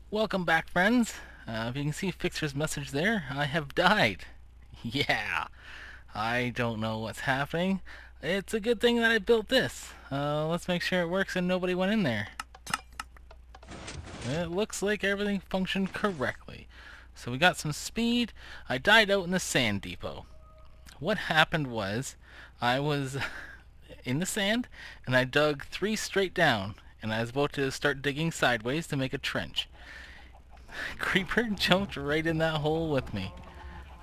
Welcome back, friends. If you can see Fixer's message there, I have died. Yeah, I don't know what's happening. It's a good thing that I built this. Let's make sure it works and nobody went in there. It looks like everything functioned correctly. So we got some speed. I died out in the sand depot. What happened was, I was in the sand and I dug 3 straight down, and I was about to start digging sideways to make a trench. Creeper jumped right in that hole with me.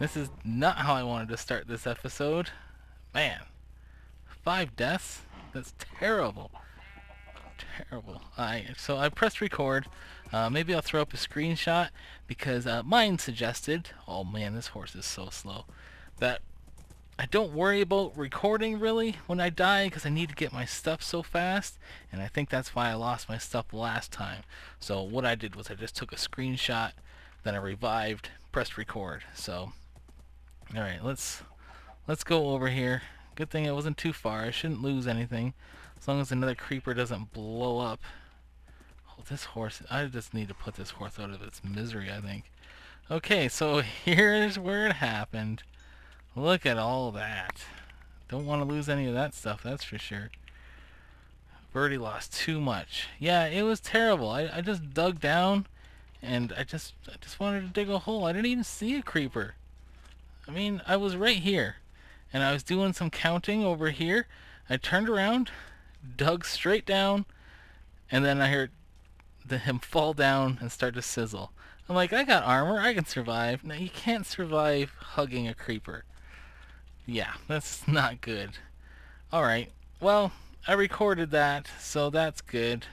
This is not how I wanted to start this episode. Man, 5 deaths? That's terrible. Terrible. So I pressed record. Maybe I'll throw up a screenshot because mine suggested, oh man, this horse is so slow, that I don't worry about recording really when I die because I need to get my stuff so fast, and I think that's why I lost my stuff last time. So what I did was I just took a screenshot, then I revived, pressed record. So alright, let's go over here. Good thing it wasn't too far. I shouldn't lose anything as long as another creeper doesn't blow up. Oh, this horse, I just need to put this horse out of its misery, I think. Okay, so here's where it happened. Look at all that. Don't want to lose any of that stuff, that's for sure. Birdie lost too much. Yeah, it was terrible. I just dug down and I just wanted to dig a hole. I didn't even see a creeper. I mean, I was right here and I was doing some counting over here. I turned around, dug straight down, and then I heard him fall down and start to sizzle. I'm like, I got armor, I can survive. No, you can't survive hugging a creeper. Yeah, that's not good. Alright, well, I recorded that, so that's good.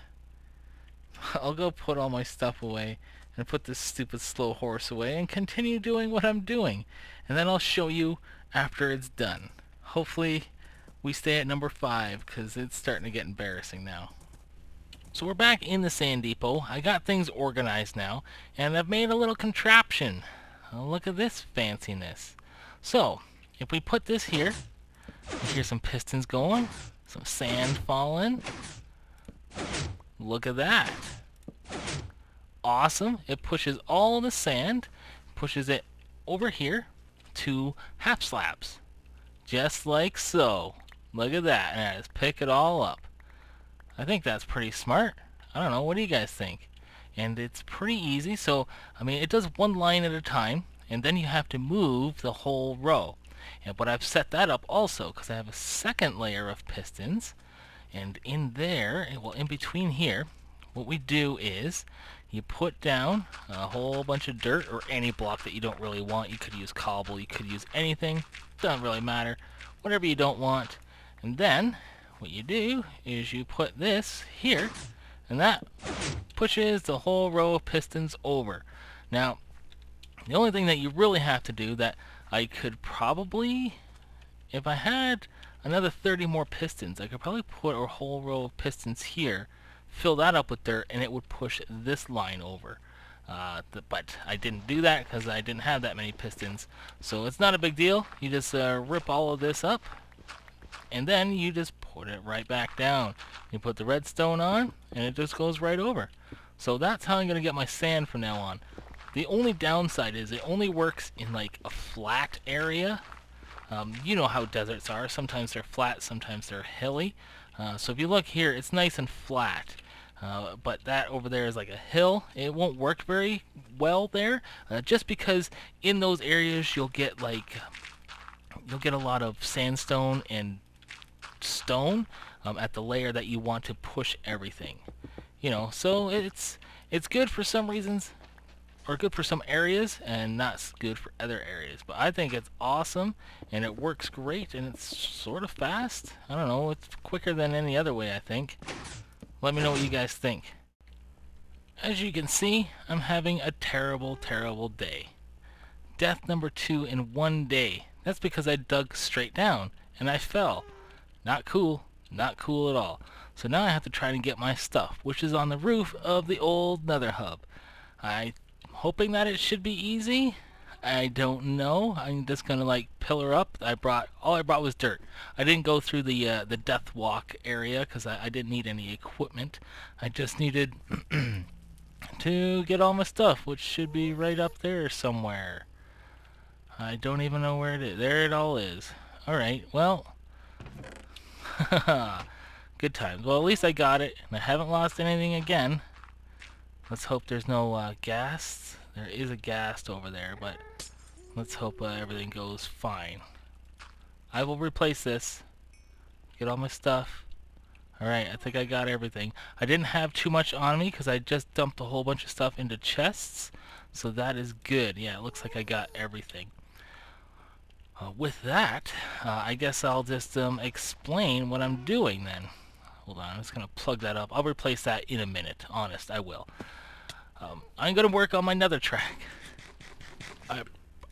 I'll go put all my stuff away and put this stupid slow horse away and continue doing what I'm doing. And then I'll show you after it's done. Hopefully we stay at number 5 because it's starting to get embarrassing now. So we're back in the sand depot. I got things organized now and I've made a little contraption. Oh, look at this fanciness. So if we put this here, you hear some pistons going, some sand falling. Look at that. Awesome. It pushes all the sand, pushes it over here to half slabs. Just like so. Look at that. And I just pick it all up. I think that's pretty smart. I don't know. What do you guys think? And it's pretty easy. So, I mean, it does one line at a time, and then you have to move the whole row. But I've set that up also because I have a second layer of pistons, and in there, well, in between here, what we do is you put down a whole bunch of dirt or any block that you don't really want. You could use cobble, you could use anything, doesn't really matter, whatever you don't want. And then what you do is you put this here, and that pushes the whole row of pistons over. Now, the only thing that you really have to do that I could probably, if I had another 30 more pistons, I could probably put a whole row of pistons here, fill that up with dirt, and it would push this line over. But I didn't do that because I didn't have that many pistons. So it's not a big deal. You just rip all of this up, and then you just put it right back down. You put the redstone on, and it just goes right over. So that's how I'm going to get my sand from now on. The only downside is it only works in like a flat area. You know how deserts are. Sometimes they're flat, sometimes they're hilly. So if you look here, it's nice and flat. But that over there is like a hill. It won't work very well there, just because in those areas you'll get a lot of sandstone and stone at the layer that you want to push everything. You know, so it's good for some reasons, or good for some areas, and not good for other areas. But I think it's awesome, and it works great, and it's sort of fast. I don't know, it's quicker than any other way, I think. Let me know what you guys think. As you can see, I'm having a terrible, terrible day. Death number 2 in one day. That's because I dug straight down, and I fell. Not cool. Not cool at all. So now I have to try to get my stuff, which is on the roof of the old nether hub. I'm hoping that it should be easy. I don't know. I'm just gonna like pillar up. All I brought was dirt. I didn't go through the death walk area because I didn't need any equipment. I just needed to get all my stuff, which should be right up there somewhere. I don't even know where it is. There it all is. Alright, well, good times. Well, at least I got it, and I haven't lost anything again. Let's hope there's no ghast. There is a ghast over there, but let's hope everything goes fine. I will replace this. Get all my stuff. Alright, I think I got everything. I didn't have too much on me because I just dumped a whole bunch of stuff into chests. So that is good. Yeah, it looks like I got everything. With that, I guess I'll just explain what I'm doing then. Hold on, I'm just going to plug that up. I'll replace that in a minute. Honest, I will. I'm going to work on my nether track. I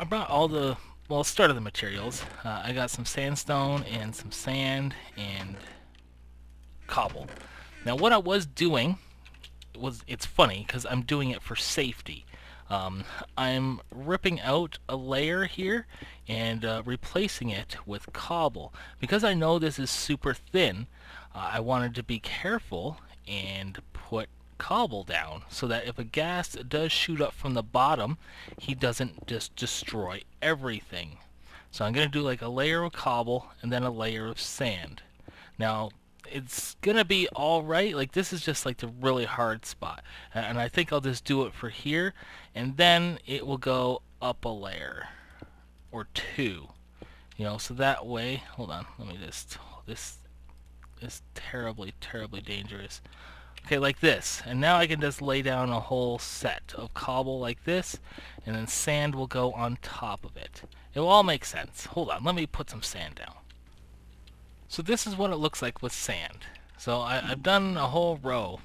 brought all the, well, start of the materials. I got some sandstone and some sand and cobble. Now what I was doing was, it's funny because I'm doing it for safety. I'm ripping out a layer here and replacing it with cobble. Because I know this is super thin, I wanted to be careful and put cobble down so that if a ghast does shoot up from the bottom, he doesn't just destroy everything. So I'm going to do like a layer of cobble and then a layer of sand. Now it's gonna be alright. Like, this is just like the really hard spot, and I think I'll just do it for here, and then it will go up a layer or two, you know, so that way, hold on, let me just, this is terribly dangerous. Okay, like this, and now I can just lay down a whole set of cobble like this, and then sand will go on top of it. It will all make sense. Hold on, let me put some sand down. So this is what it looks like with sand. So I've done a whole row,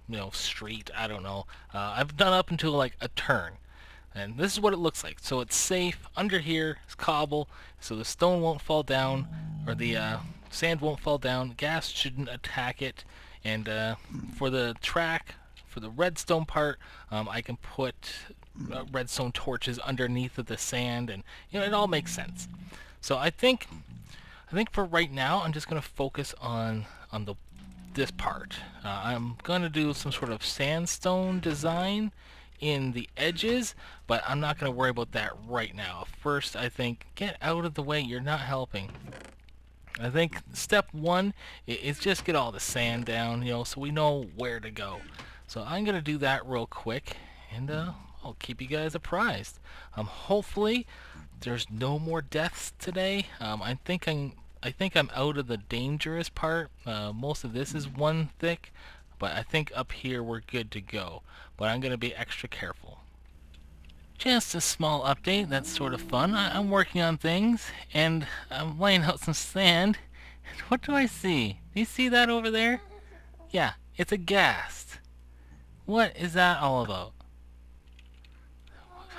you know, street, I don't know. I've done up until like a turn. And this is what it looks like. So it's safe. Under here is cobble, so the stone won't fall down, or the sand won't fall down. Ghast shouldn't attack it. And for the track, for the redstone part, I can put redstone torches underneath of the sand, and you know, it all makes sense. So I think for right now, I'm just going to focus on this part. I'm going to do some sort of sandstone design in the edges, but I'm not going to worry about that right now. First, I think, get out of the way. You're not helping. I think step one is just get all the sand down, you know, so we know where to go. So I'm going to do that real quick, and I'll keep you guys apprised. Hopefully there's no more deaths today. I think I'm out of the dangerous part. Most of this is one thick, but I think up here we're good to go. But I'm going to be extra careful. Just a small update that's sort of fun. I'm working on things, and I'm laying out some sand. What do I see? Do you see that over there? Yeah, it's a ghast. What is that all about?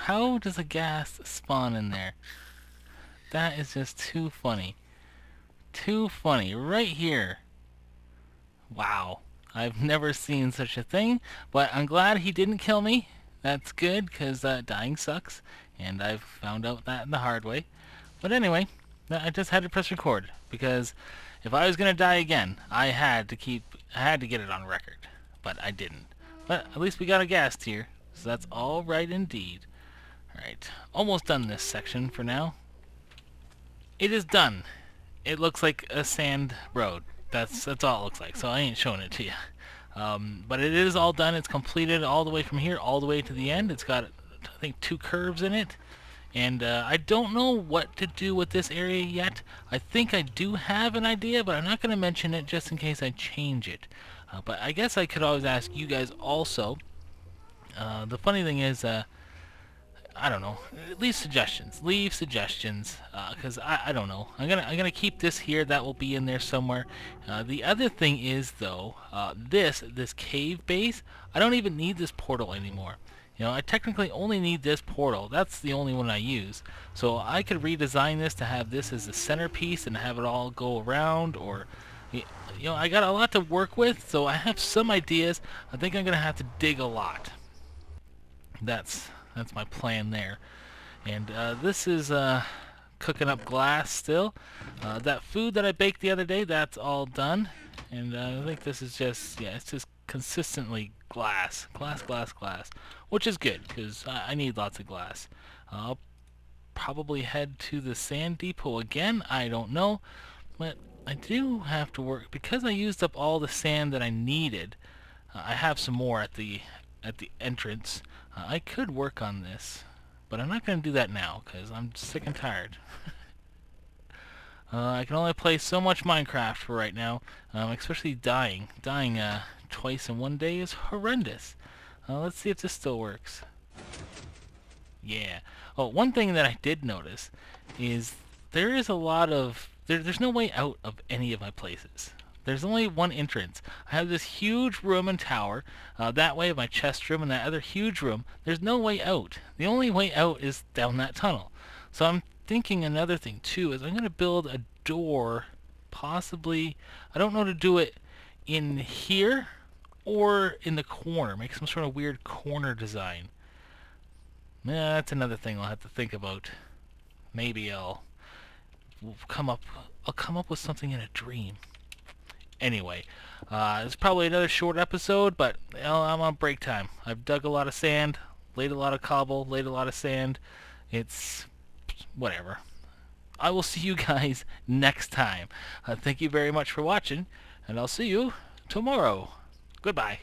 How does a ghast spawn in there? That is just too funny. Too funny. Right here. Wow. I've never seen such a thing, but I'm glad he didn't kill me. That's good, because dying sucks, and I've found out that the hard way. But anyway, I just had to press record, because if I was going to die again, I had to get it on record, but I didn't. But at least we got a ghast here, so that's all right indeed. Alright, almost done this section for now. It is done. It looks like a sand road. That's all it looks like, so I ain't showing it to you. But it is all done. It's completed all the way from here all the way to the end. It's got, I think, 2 curves in it. And I don't know what to do with this area yet. I think I do have an idea, but I'm not going to mention it just in case I change it. But I guess I could always ask you guys also. The funny thing is, I don't know. Leave suggestions. Leave suggestions, because I don't know. I'm gonna keep this here. That will be in there somewhere. The other thing is though, this cave base. I don't even need this portal anymore. You know, I technically only need this portal. That's the only one I use. So I could redesign this to have this as the centerpiece and have it all go around, or you know, I got a lot to work with. So I have some ideas. I think I'm gonna have to dig a lot. That's my plan there. And this is cooking up glass still. That food that I baked the other day, that's all done. And I think this is just, yeah, it's just consistently glass, which is good because I need lots of glass. I'll probably head to the sand depot again. I don't know, but I do have to work because I used up all the sand that I needed. I have some more at the entrance. I could work on this, but I'm not going to do that now because I'm sick and tired. I can only play so much Minecraft for right now, especially dying. Dying twice in one day is horrendous. Let's see if this still works. Yeah. Oh, one thing that I did notice is there is a lot of... there's no way out of any of my places. There's only one entrance. I have this huge room and tower. That way, my chest room and that other huge room. There's no way out. The only way out is down that tunnel. So I'm thinking another thing too is I'm going to build a door, possibly, I don't know, to do it in here or in the corner. Make some sort of weird corner design. Yeah, that's another thing I'll have to think about. Maybe I'll come up with something in a dream. Anyway, it's probably another short episode, but I'm on break time. I've dug a lot of sand, laid a lot of cobble, laid a lot of sand. It's whatever. I will see you guys next time. Thank you very much for watching, and I'll see you tomorrow. Goodbye.